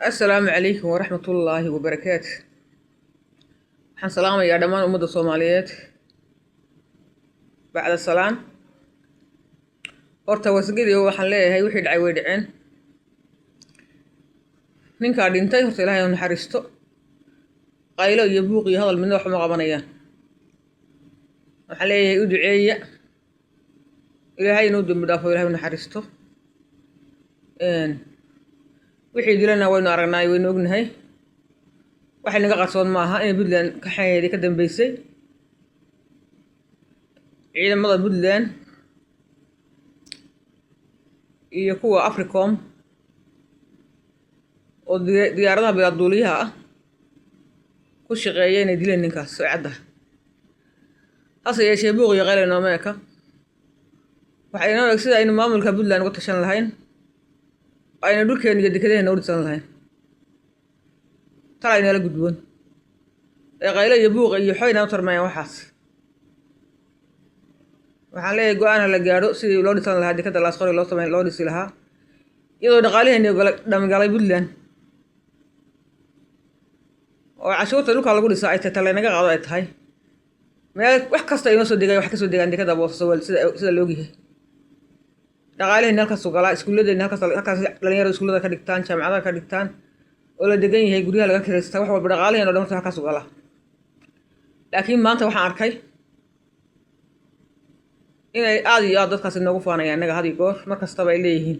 السلام عليكم ورحمة الله وبركاته. waxaan salaamayaa dhammaan ummadda Soomaaliyeed. bacda salaan horta wasgadiyo waxaan leeyahay wixii dhacay way dhaceen. ninka dhintay horta Ilaahay uu naxariisto. qaylo iyo buuq iyo hadal midna wax ma qabanayaan. waxaan leeyahay u duceeya Ilaahay inuu dambi dhaafo, Ilaahay uu naxariisto. wixii dilana waynu aragnay, waynu ognahay. waxay naga qarsoon maaha in Puntland ka xayeeday ka dambeysay ciidamada Puntland iyo kuwa Africom oo diyaaradaha bilaaduuliyaha ah ku shaqeeyay inay dileen ninkaas socda. hase yeeshee buuq iyo qaylo noomeeka waxay inoo sida aynu maamulka Puntland uga tashan lahayn, ayna dhulkeena iyo dekedeena u dhisan lahayn. tala inala gudboon ee qaylo iyo buuq iyo xoyna u tarmayaan waxaas. waxaan leeyahay go'aan la gaadho sidii loo dhisan lahaa dekeda Laasqori loo dhisi lahaa iyadoo dhaqaalaheena dhamgalay Puntland oo cashuurta dhulka lagu dhisaa ay tahay naga qaado ay tahay meel wax kasta inoo soo degay wax ka soo degaan dekeda Boosaaso sida loo yahay. dhaqaalaheena halkaas u galaa, iskuuladeena halkaas dhalinyarada iskuulada ka dhigtaan, jaamacadaha ka dhigtaan oo la degan yahay, guryaha laga kireystaa, wax walba dhaqaalaheena oo dhan halkaas u galaa. laakiin maanta waxaan arkay inay aad iyo aad dadkaas inoogu faanayaan annaga had iyo goor mar kastaba ay leeyihiin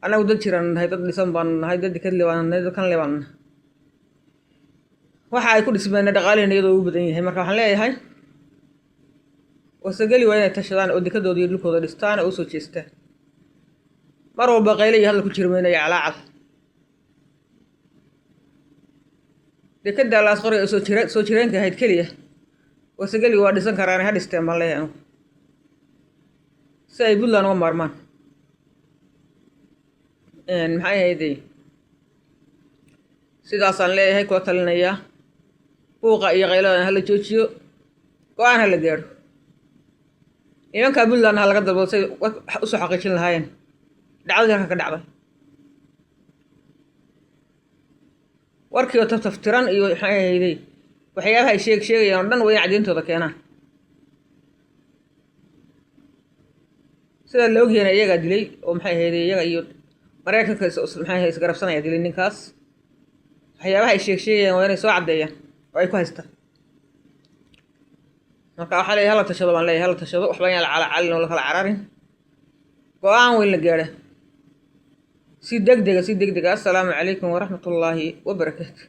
annagu dad jiran nahay, dad dhisan baanu nahay, dad deked le baanu nahay, dad kan le baanu nahay. waxa ay ku dhismeen dhaqaalaheena iyadoo u badan yahay. marka waxaan leeyahay wasageli waa inay tashadaan oo dekedooda iyo dhulkooda dhistaan oo u soo jeestaan. mar walba qaylo iyo hadal ku jirmeynaya calaacal. dekeda Laasqori oo soo jireenka ahayd keliya wasageli waa dhisan karaan, ha dhisteen baan leeyahay anigu si ay Puntland uga maarmaan. maxay ahaydey sidaasaan leeyahay kula talinayaa. buuqa iyo qayladana hala joojiyo, go'aan hala gaadho. nimanka Puntland ha laga dalbado say u soo xaqiijin lahaayeen dhacdadii halka ka dhacday. warkii oo taftiran iyo maxay ahaydey waxyaabaha ay sheegayaan oo dhan waa in cadeyntooda keenaan. sida la ogyahay iyagaa dilay oo maxay ahaydey iyaga iyo Mareykanka maxay isgarabsanaya dilay ninkaas. waxyaabaha ay sheegayaan waa inay soo cadeeyaan oo ay ku haystaan. marka waxaa leeyahay hala tashado baan leeyahay, hala tashado waxba yaan la calacalin oo la kala cararin. go'aan weyn la gaadha si degdega. assalaamu calaykum waraxmatullaahi wabarakaatu.